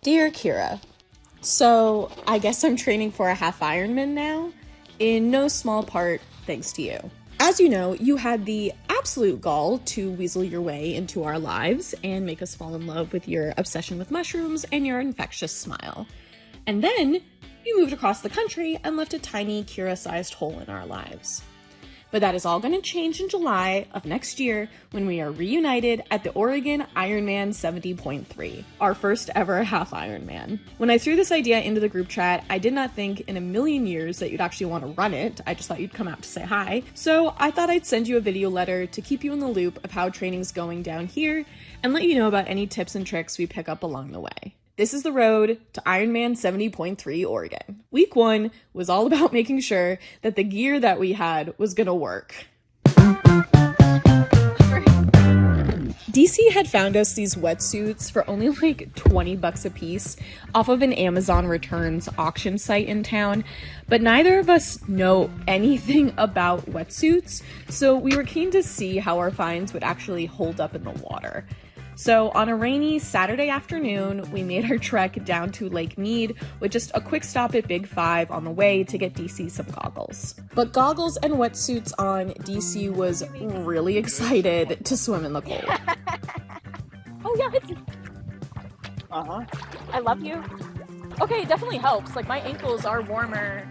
Dear Kira, so I guess I'm training for a half Ironman now, in no small part thanks to you. As you know, you had the absolute gall to weasel your way into our lives and make us fall in love with your obsession with mushrooms and your infectious smile. And then you moved across the country and left a tiny Kira-sized hole in our lives. But that is all going to change in July of next year when we are reunited at the Oregon IRONMAN 70.3, our first ever half Ironman. When I threw this idea into the group chat, I did not think in a million years that you'd actually want to run it. I just thought you'd come out to say hi. So I thought I'd send you a video letter to keep you in the loop of how training's going down here and let you know about any tips and tricks we pick up along the way. This is the road to Ironman 70.3 Oregon. Week 1 was all about making sure that the gear that we had was gonna work. DC had found us these wetsuits for only like 20 bucks a piece off of an Amazon returns auction site in town, but neither of us know anything about wetsuits, so we were keen to see how our finds would actually hold up in the water. So on a rainy Saturday afternoon, we made our trek down to Lake Mead with just a quick stop at Big 5 on the way to get DC some goggles. But goggles and wetsuits on, DC was really excited to swim in the cold. Oh yeah, it's... I love you. Okay, it definitely helps. Like my ankles are warmer.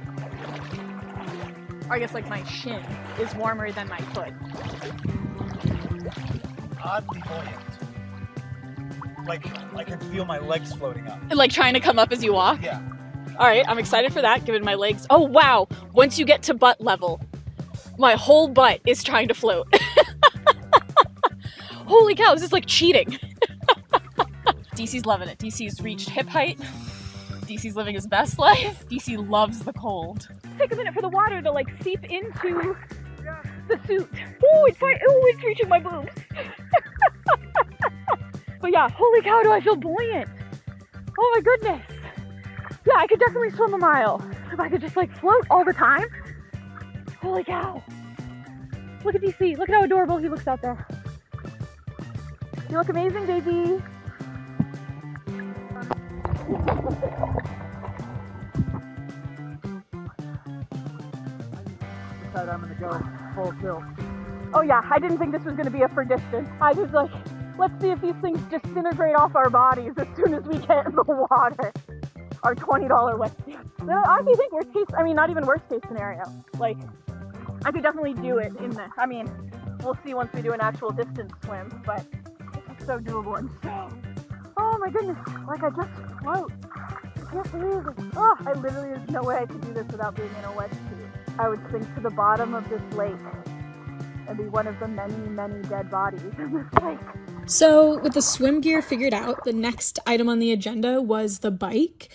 Or I guess like my shin is warmer than my foot. Oddly buoyant. Like I can feel my legs floating up. And like trying to come up as you walk? Yeah. All right, I'm excited for that, given my legs. Oh wow, once you get to butt level, my whole butt is trying to float. Holy cow, this is like cheating. DC's loving it. DC's reached hip height. DC's living his best life. DC loves the cold. Take a minute for the water to like seep into the suit. Oh, it's reaching my boobs. But yeah, holy cow, do I feel buoyant. Oh my goodness. Yeah, I could definitely swim a mile if I could just like float all the time. Holy cow. Look at DC. Look at how adorable he looks out there. You look amazing, baby. Decided I'm gonna go full tilt. Oh yeah, I didn't think this was gonna be a for distance. I was like, let's see if these things disintegrate off our bodies as soon as we get in the water. Our $20 wetsuits. I actually think worst case, I mean, not even worst case scenario. Like, I could definitely do it in the, I mean, we'll see once we do an actual distance swim, but it's so doable and so, oh my goodness, like I just float. I can't believe it. Oh, I literally, there's no way I could do this without being in a wetsuit. I would sink to the bottom of this lake and be one of the many, many dead bodies in this lake. So with the swim gear figured out, the next item on the agenda was the bike.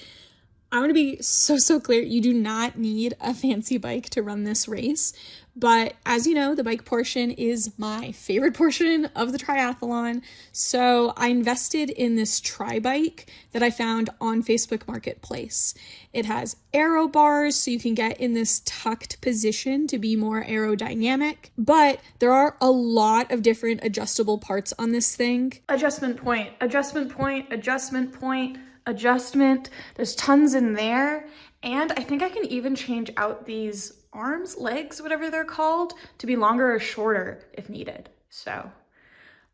I want to be so clear, you do not need a fancy bike to run this race, but as you know, the bike portion is my favorite portion of the triathlon, so I invested in this tri-bike that I found on Facebook Marketplace. It has aero bars, so you can get in this tucked position to be more aerodynamic, but there are a lot of different adjustable parts on this thing. Adjustment point, adjustment point, adjustment point, adjustment. There's tons in there, and I think I can even change out these arms, legs, whatever they're called, to be longer or shorter if needed. So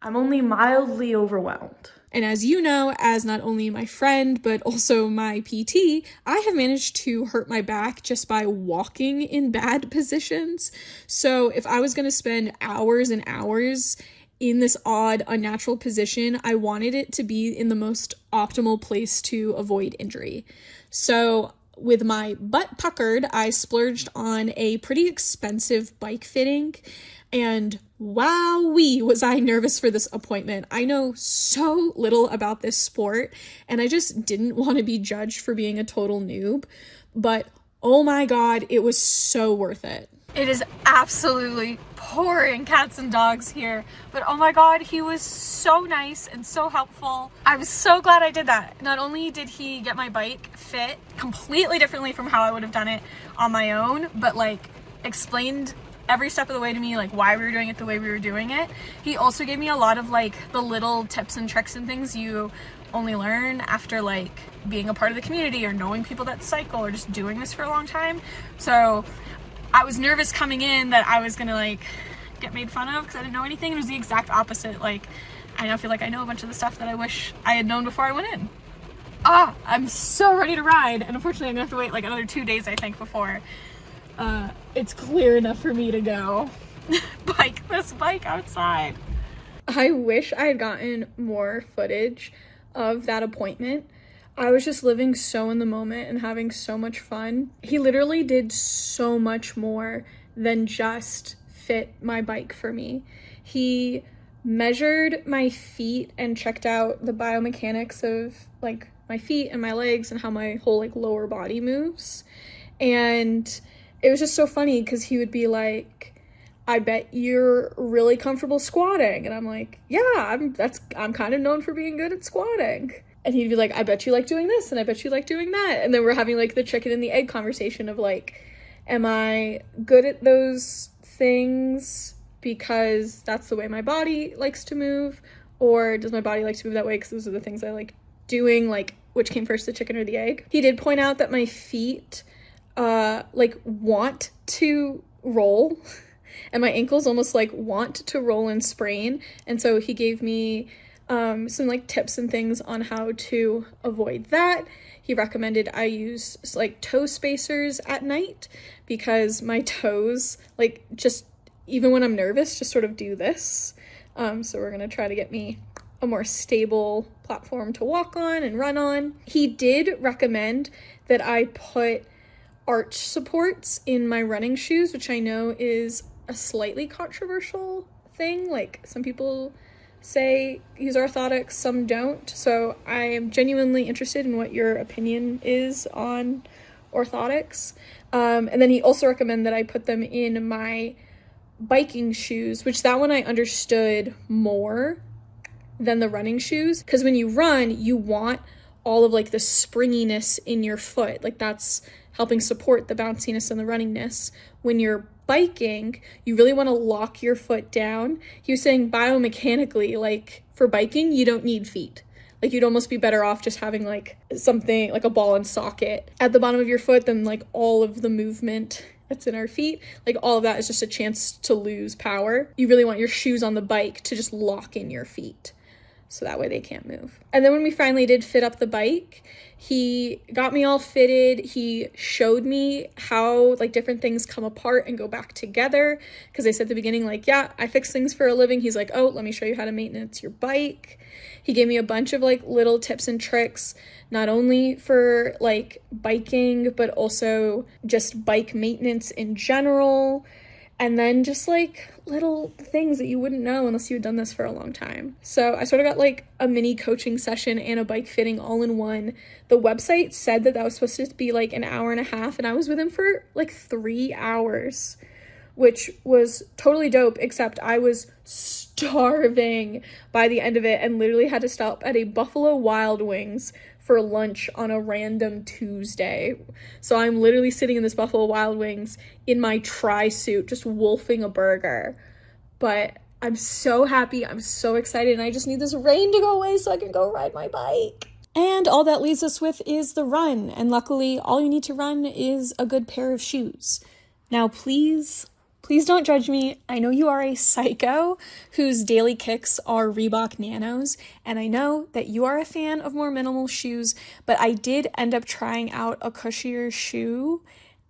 I'm only mildly overwhelmed. And as you know, as not only my friend, but also my PT, I have managed to hurt my back just by walking in bad positions. So if I was going to spend hours and hours in this odd, unnatural position, I wanted it to be in the most optimal place to avoid injury. So with my butt puckered, I splurged on a pretty expensive bike fitting, and wowee was I nervous for this appointment. I know so little about this sport, and I just didn't want to be judged for being a total noob, but oh my god, it was so worth it. It is absolutely pouring cats and dogs here, but oh my god, he was so nice and so helpful. I was so glad I did that. Not only did he get my bike fit completely differently from how I would have done it on my own, but like explained every step of the way to me, like why we were doing it the way we were doing it. He also gave me a lot of like the little tips and tricks and things you only learn after like being a part of the community or knowing people that cycle or just doing this for a long time. So I was nervous coming in that I was gonna like get made fun of because I didn't know anything. It was the exact opposite. Like, I now feel like I know a bunch of the stuff that I wish I had known before I went in. I'm so ready to ride, and unfortunately I'm gonna have to wait like another 2 days, I think, before it's clear enough for me to go bike this bike outside. I wish I had gotten more footage of that appointment. I was just living so in the moment and having so much fun. He literally did so much more than just fit my bike for me. He measured my feet and checked out the biomechanics of like my feet and my legs and how my whole like lower body moves. And it was just so funny because he would be like, I bet you're really comfortable squatting. And I'm like, yeah, I'm kind of known for being good at squatting. And he'd be like, I bet you like doing this and I bet you like doing that. And then we're having like the chicken and the egg conversation of like, am I good at those things because that's the way my body likes to move? Or does my body like to move that way because those are the things I like doing? Like, which came first, the chicken or the egg? He did point out that my feet like want to roll and my ankles almost like want to roll and sprain. And so he gave me some like tips and things on how to avoid that. He recommended I use like toe spacers at night because my toes, like, just even when I'm nervous, just sort of do this. So we're gonna try to get me a more stable platform to walk on and run on. He did recommend that I put arch supports in my running shoes, which I know is a slightly controversial thing. Like, some people say use orthotics, some don't. So I am genuinely interested in what your opinion is on orthotics. And then he also recommended that I put them in my biking shoes, which that one I understood more than the running shoes, because when you run, you want all of like the springiness in your foot. Like, that's helping support the bounciness and the runningness. When you're biking, you really want to lock your foot down. He was saying biomechanically, like, for biking, you don't need feet. Like, you'd almost be better off just having like something like a ball and socket at the bottom of your foot than like all of the movement that's in our feet. Like, all of that is just a chance to lose power. You really want your shoes on the bike to just lock in your feet, so that way they can't move. And then when we finally did fit up the bike, he got me all fitted. He showed me how like different things come apart and go back together. Because I said at the beginning, like, yeah, I fix things for a living. He's like, oh, let me show you how to maintenance your bike. He gave me a bunch of like little tips and tricks, not only for like biking, but also just bike maintenance in general. And then just like little things that you wouldn't know unless you had done this for a long time. So I sort of got like a mini coaching session and a bike fitting all in one. The website said that was supposed to be like an hour and a half, and I was with him for like 3 hours, which was totally dope, except I was starving by the end of it and literally had to stop at a Buffalo Wild Wings for lunch on a random Tuesday. So I'm literally sitting in this Buffalo Wild Wings in my tri-suit, just wolfing a burger. But I'm so happy, I'm so excited, and I just need this rain to go away so I can go ride my bike. And all that leaves us with is the run, and luckily all you need to run is a good pair of shoes. Now please don't judge me. I know you are a psycho whose daily kicks are Reebok Nanos, and I know that you are a fan of more minimal shoes, but I did end up trying out a cushier shoe,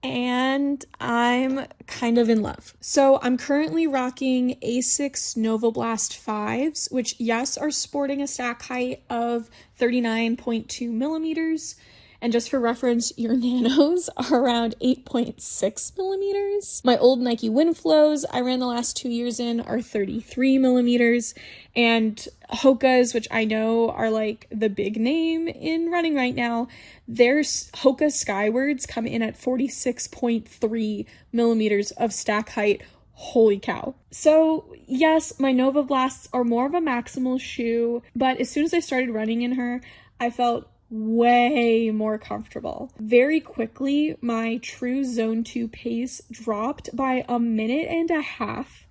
and I'm kind of in love. So I'm currently rocking Asics Nova Blast 5s, which, yes, are sporting a stack height of 39.2 millimeters. And just for reference, your nanos are around 8.6 millimeters. My old Nike Winflows I ran the last 2 years in are 33 millimeters. And Hoka's, which I know are like the big name in running right now, their Hoka Skywards come in at 46.3 millimeters of stack height. Holy cow. So yes, my Nova Blasts are more of a maximal shoe, but as soon as I started running in her, I felt way more comfortable. Very quickly, my true zone 2 pace dropped by a minute and a half.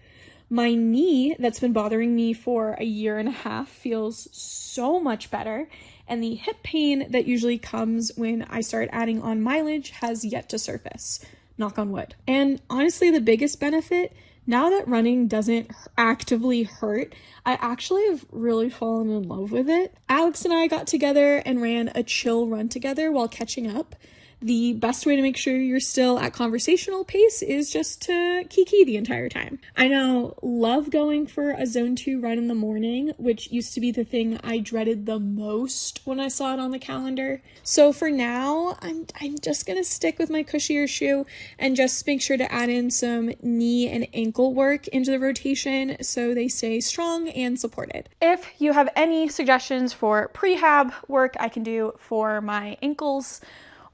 My knee, that's been bothering me for a year and a half, feels so much better. and the hip pain that usually comes when I start adding on mileage has yet to surface. Knock on wood. And honestly, the biggest benefit, now that running doesn't actively hurt, I actually have really fallen in love with it. Alex and I got together and ran a chill run together while catching up. The best way to make sure you're still at conversational pace is just to kiki the entire time. I now love going for a zone 2 run in the morning, which used to be the thing I dreaded the most when I saw it on the calendar. So for now, I'm just gonna stick with my cushier shoe and just make sure to add in some knee and ankle work into the rotation so they stay strong and supported. If you have any suggestions for prehab work I can do for my ankles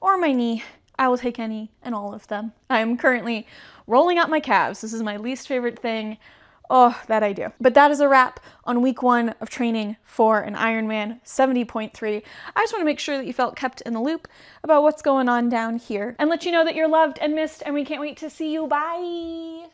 or my knee, I will take any and all of them. I'm currently rolling out my calves. This is my least favorite thing, that I do. But that is a wrap on week 1 of training for an Ironman 70.3. I just want to make sure that you felt kept in the loop about what's going on down here and let you know that you're loved and missed, and we can't wait to see you. Bye!